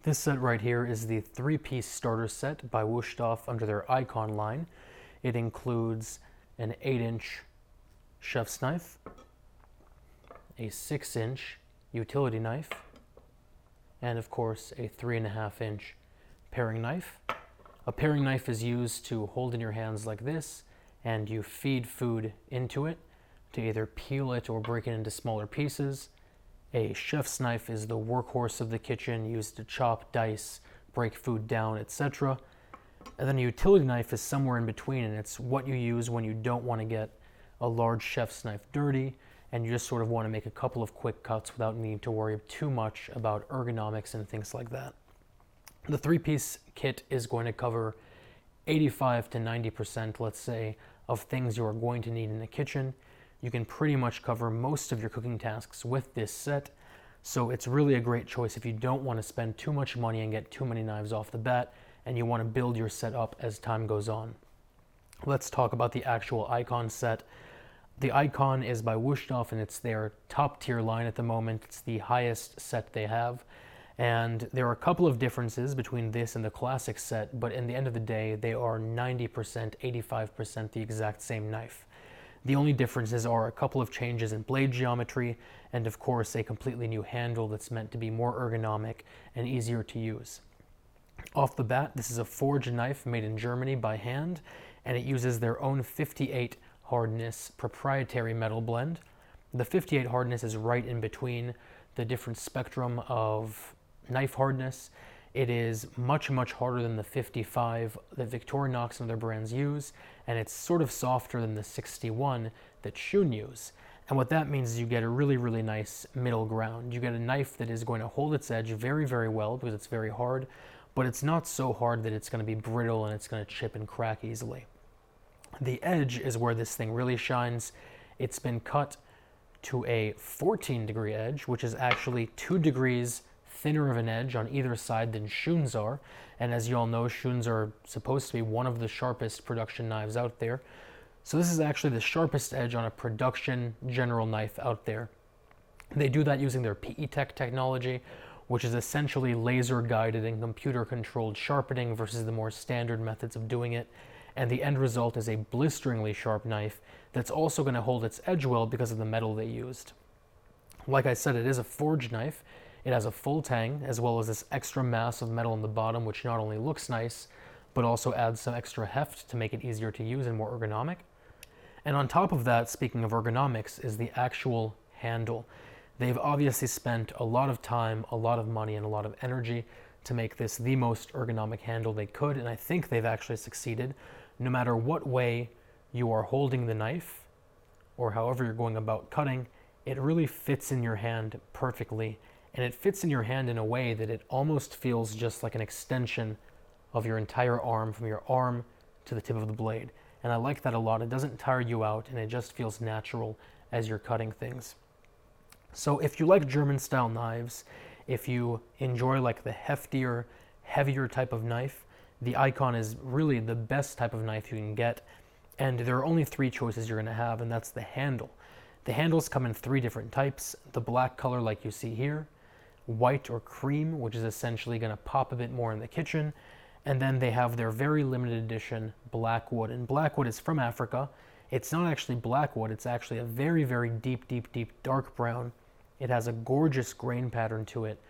This set right here is the 3-piece starter set by Wusthof under their Ikon line. It includes an 8-inch chef's knife, a 6-inch utility knife, and of course a 3.5-inch paring knife. A paring knife is used to hold in your hands like this, and you feed food into it to either peel it or break it into smaller pieces. A chef's knife is the workhorse of the kitchen, used to chop, dice, break food down, etc. And then a utility knife is somewhere in between, and it's what you use when you don't want to get a large chef's knife dirty, and you just sort of want to make a couple of quick cuts without needing to worry too much about ergonomics and things like that. The 3-piece kit is going to cover 85 to 90%, let's say, of things you are going to need in the kitchen. You can pretty much cover most of your cooking tasks with this set, so it's really a great choice if you don't want to spend too much money and get too many knives off the bat, and you want to build your set up as time goes on. Let's talk about the actual Ikon set. The Ikon is by Wusthof, and it's their top tier line at the moment. It's the highest set they have, and there are a couple of differences between this and the classic set, but in the end of the day, they are 90%, 85% the exact same knife. The only differences are a couple of changes in blade geometry, and of course a completely new handle that's meant to be more ergonomic and easier to use. Off the bat, this is a forged knife made in Germany by hand, and it uses their own 58 hardness proprietary metal blend. The 58 hardness is right in between the different spectrum of knife hardness. It is much, much harder than the 55 that Victorinox and other brands use, and it's sort of softer than the 61 that Shun use. And what that means is you get a really, really nice middle ground. You get a knife that is going to hold its edge very, very well because it's very hard, but it's not so hard that it's going to be brittle and it's going to chip and crack easily. The edge is where this thing really shines. It's been cut to a 14-degree edge, which is actually 2 degrees thinner of an edge on either side than Shun's are, and as you all know, Shun's are supposed to be one of the sharpest production knives out there. So this is actually the sharpest edge on a production general knife out there. They do that using their PE-Tech technology, which is essentially laser guided and computer controlled sharpening versus the more standard methods of doing it, and the end result is a blisteringly sharp knife that's also going to hold its edge well because of the metal they used. Like I said, it is a forged knife. It has a full tang, as well as this extra mass of metal in the bottom, which not only looks nice, but also adds some extra heft to make it easier to use and more ergonomic. And on top of that, speaking of ergonomics, is the actual handle. They've obviously spent a lot of time, a lot of money, and a lot of energy to make this the most ergonomic handle they could, and I think they've actually succeeded. No matter what way you are holding the knife, or however you're going about cutting, it really fits in your hand perfectly. And it fits in your hand in a way that it almost feels just like an extension of your entire arm, from your arm to the tip of the blade. And I like that a lot. It doesn't tire you out, and it just feels natural as you're cutting things. So if you like German style knives, if you enjoy like the heftier, heavier type of knife, the Ikon is really the best type of knife you can get. And there are only 3 choices you're going to have, and that's the handle. The handles come in 3 different types: the black color like you see here, white or cream, which is essentially going to pop a bit more in the kitchen, and then they have their very limited edition blackwood. And blackwood is from Africa. It's not actually blackwood, it's actually a very, very deep, deep, deep dark brown. It has a gorgeous grain pattern to it,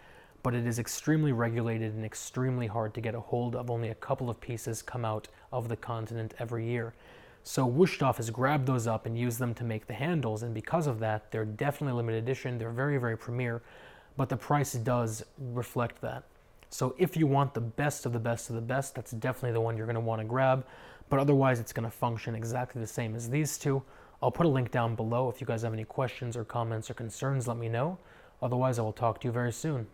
but it is extremely regulated and extremely hard to get a hold of. Only a couple of pieces come out of the continent every year. So Wusthof has grabbed those up and used them to make the handles, and because of that, they're definitely limited edition. They're very, very premier, but the price does reflect that. So if you want the best of the best of the best, that's definitely the one you're going to want to grab, but otherwise it's going to function exactly the same as these two. I'll put a link down below. If you guys have any questions or comments or concerns, let me know. Otherwise, I will talk to you very soon.